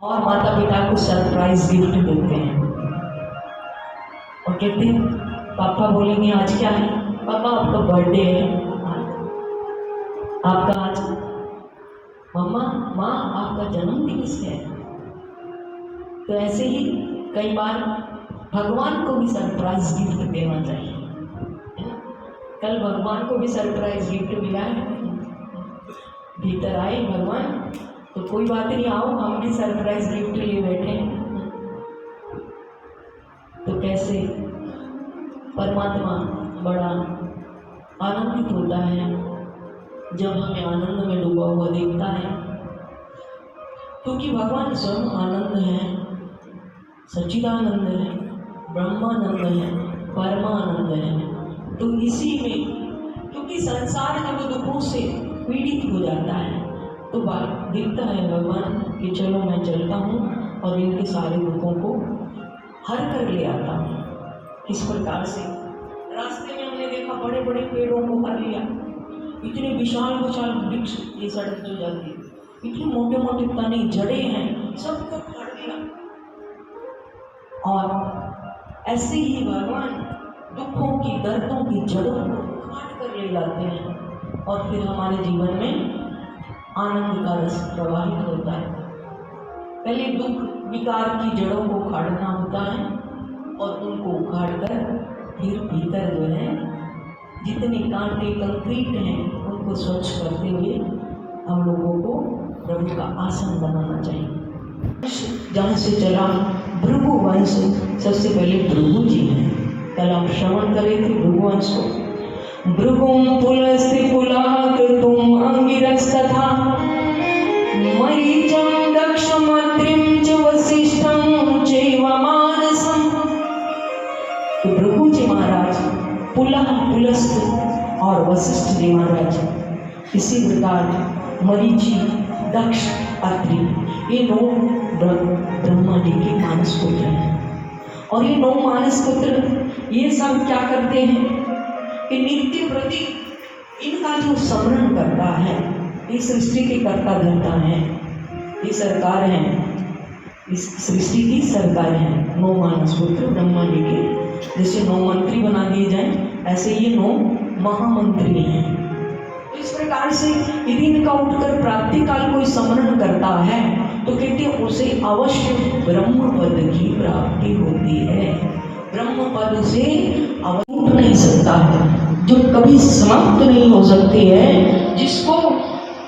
और माता पिता को सरप्राइज गिफ्ट देते हैं और कहते हैं, पापा बोलेंगे आज क्या है, पापा आपका बर्थडे है, आपका आज, मम्मा माँ आपका जन्म दिवस है। तो ऐसे ही कई बार भगवान को भी सरप्राइज गिफ्ट देना चाहिए, है ना। कल भगवान को भी सरप्राइज गिफ्ट मिला है, भीतर आए भगवान, तो कोई बात नहीं, आओ हम भी सरप्राइज गिफ्ट लिए बैठे हैं। तो कैसे परमात्मा बड़ा आनंदित होता है जब हमें आनंद में डूबा हुआ देखता है, क्योंकि भगवान स्वयं आनंद है, सच्चिदानंद है, ब्रह्मानंद है, परमानंद है। तो इसी में, क्योंकि संसार जब दुखों से पीड़ित हो जाता है तो दिखता है भगवान कि चलो मैं चलता हूँ और इनके सारे दुखों को हर कर ले आता हूँ। किस प्रकार से रास्ते में हमने देखा बड़े बड़े पेड़ों को हर लिया, इतने विशाल विशाल वृक्ष, ये सड़क जो जाती है, इतने मोटे मोटे तने जड़े हैं, सबको काट दिया। और ऐसे ही भगवान दुखों की, दर्दों की जड़ों को काट कर ले जाते हैं और फिर हमारे जीवन में आनंद का रस प्रवाहित होता है। पहले दुख विकार की जड़ों को उखाड़ना होता है और उनको उखाड़कर फिर भीतर जो है जितने कांटे कंक्रीट हैं उनको स्वच्छ करते हुए हम लोगों को प्रभु का आसन बनाना चाहिए। जहाँ से चला भृगु वंश, सबसे पहले भृगु जी हैं। कल हम श्रवण करे थे भृगु वंश को। भृगुं पुलस्त्य पुलाकृतुम् अंगिरस्तथा मरीचं दक्षमत्रिं च वसिष्ठं चैव मानसम्। तो भृगु जी महाराज, पुलह, पुलस्त्य और वशिष्ठ जी महाराज, इसी प्रकार मरीचि, दक्ष, अत्रि, ये 9 ब्रह्मा जी के मानस पुत्र हैं। और ये 9 मानस पुत्र ये सब क्या करते हैं कि नित्य प्रति इनका जो स्मरण करता है, ये सृष्टि के कर्ता धर्ता है, ये सरकार है, इस सृष्टि की सरकार है। 9 मानस पुत्र ब्रह्मा जी के, जैसे 9 मंत्री बना दिए जाए ऐसे ये 9 महामंत्री हैं। तो इस प्रकार से यदि इनका उठकर प्राप्ति काल कोई स्मरण करता है तो कहते हैं उसे अवश्य ब्रह्म पद की प्राप्ति होती है। ब्रह्म पद से अवूट नहीं सकता है, जो कभी समाप्त नहीं हो सकती है, जिसको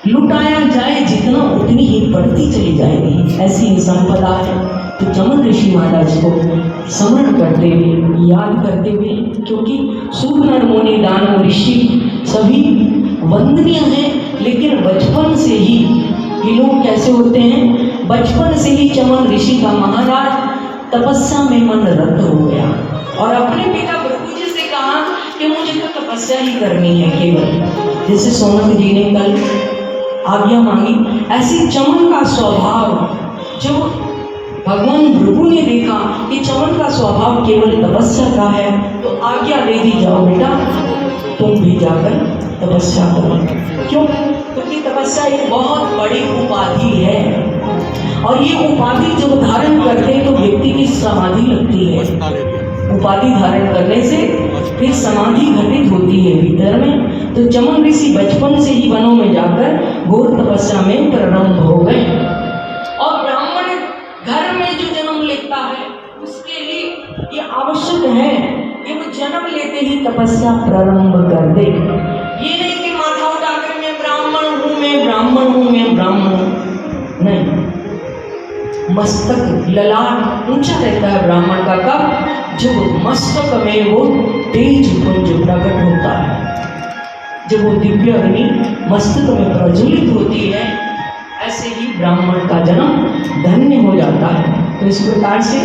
लुटाया जाए जितना उतनी ही बढ़ती चली जाएगी, ऐसी संपदा है। तो चमन ऋषि महाराज को स्मरण करते हुए, याद करते हुए, क्योंकि सूर नर मुनि दानव ऋषि सभी वंदनीय हैं, लेकिन बचपन से ही ये लोग कैसे होते हैं, बचपन से ही चमन ऋषि का महाराज तपस्या में मन रत हो गया और अपने पिता भृगु जी से कहा कि मुझे तो तपस्या ही करनी है केवल। जैसे सोनम जी ने कल आज्ञा मांगी, ऐसी चमन का स्वभाव, जब भगवान भृगु ने देखा कि चमन का स्वभाव केवल तपस्या का है तो आज्ञा दे दी, जाओ बेटा तुम भी जाकर तपस्या करो। क्यों? क्योंकि तपस्या एक बहुत बड़ी उपाधि है और ये उपाधि जब धारण करते हैं तो व्यक्ति की समाधि लगती है। उपाधि धारण करने से फिर समाधि घटित होती है भीतर में। तो चमन ऋषि बचपन से ही वनों में जाकर घोर तपस्या में प्रारंभ हो गए और ब्राह्मण घर में जो जन्म लेता है उसके लिए ये आवश्यक है कि वो जन्म लेते ही तपस्या प्रारंभ कर दे। ये नहीं कि माथा उठाकर मैं ब्राह्मण हूँ, मैं ब्राह्मण हूँ, मैं ब्राह्मण हूँ, नहीं। मस्तक ललाट ऊंचा रहता है ब्राह्मण का कब, जब मस्तक में वो तेज पुंज प्रकट होता है, जब वो दिव्य अग्नि मस्तक में प्रज्वलित होती है, ऐसे ही ब्राह्मण का जन्म धन्य हो जाता है। तो इस प्रकार से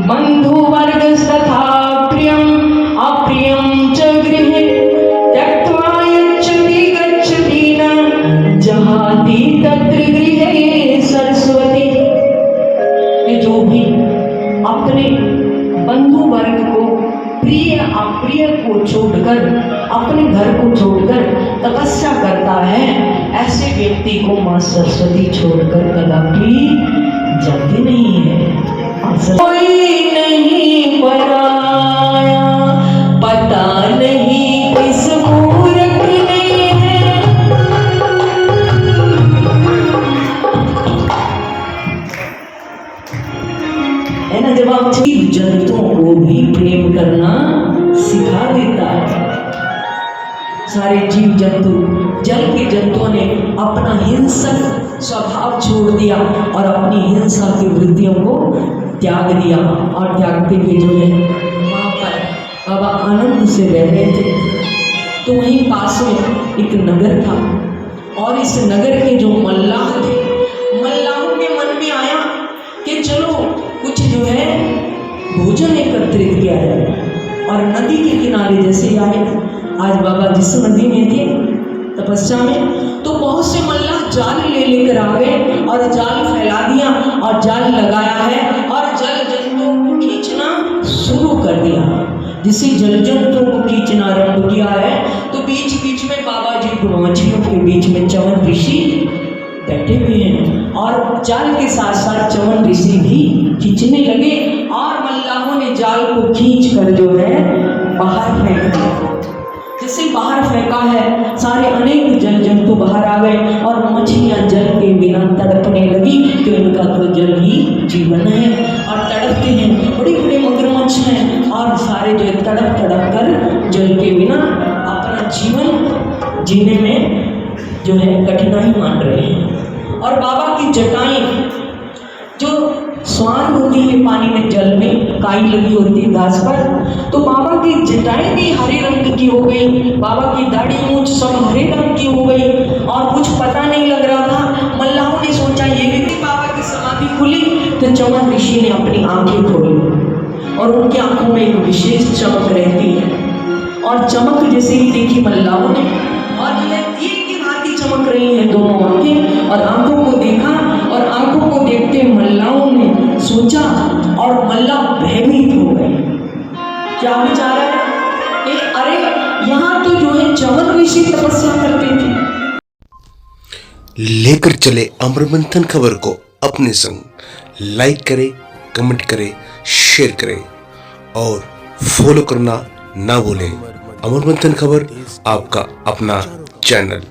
बंधु वर्ग तथा प्रियम अप्रियम च गृहे त्यक्त्वा यच्छति गच्छति न जहाति तत्र गृहे सरस्वती। जो भी अपने बंधु वर्ग को, प्रिय अप्रिय को छोड़कर, अपने घर को छोड़कर तपस्या करता है, ऐसे व्यक्ति को मां सरस्वती छोड़कर कदापि है जवाब, जीव जंतुओं को भी प्रेम करना सिखा देता है। सारे जीव जंतु, जल के जंतुओं ने अपना हिंसक स्वभाव छोड़ दिया और अपनी हिंसा की वृत्तियों को त्याग दिया, और त्यागते हुए जो है वहाँ पर बाबा आनंद से रह रहे थे। तो वहीं पास में एक नगर था, और इस नगर के जो मल्लाह थे, मल्लाहों के मन में आया कि चलो कुछ जो है भोजन एकत्रित किया जाए। और नदी के किनारे जैसे आए, आज बाबा जिस नदी में थे तपस्या में, तो बहुत से मल्लाह जाल ले लेकर आ गए और जाल फैला दिया और जाल लगाया है और जल जंतुओं को खींचना शुरू कर दिया। जिसे जल जंतुओं को खींचना आरंभ किया है, तो बीच बीच में बाबा जी को मछलियों के बीच में चमन ऋषि बैठे हुए हैं, और जाल के साथ साथ चमन ऋषि भी खींचने लगे, और मल्लाहों ने जाल को खींच कर जो है बाहर फेंक दिया। जैसे बाहर फेंका है, सारे अनेक जल जंतु बाहर आ गए और मछलियां जल के बिना तड़पने लगी कि उनका तो जल ही जीवन है, और तड़पते हैं। बड़े बड़े मगरमच्छ हैं और सारे जो तड़प तड़प कर जल के बिना अपना जीवन जीने में जो है कठिनाई मान रहे हैं। और बाबा की जटाएं जो स्वान होती है पानी में, जल में काई लगी होती है घास पर, तो बाबा की जटाएं भी हरे रंग की हो गई, बाबा की दाढ़ी मूंछ सब हरे रंग की हो गई, और कुछ पता नहीं लग रहा था। मल्लाहों ने सोचा ये भी बाबा की समाधि खुली, तो चमन ऋषि ने अपनी आंखें खोली और उनकी आंखों में एक विशेष चमक रहती है, और चमक जैसे ही देखी मल्लाहों ने, और यह तीर की भांति चमक रही है दोनों आंखें, और आंखों को देखा, और आंखों को देखते मल्लाहों ने सोचा और मल्लाह भयभीत हो गए। क्या विचार है कि अरे यहाँ तो जो है चमन ऋषि तपस्या करते थे। लेकर चले अमर मंथन खबर को अपने संग, लाइक करें, कमेंट करें, शेयर करें और फॉलो करना ना भूलें। अमर मंथन खबर आपका अपना चैनल।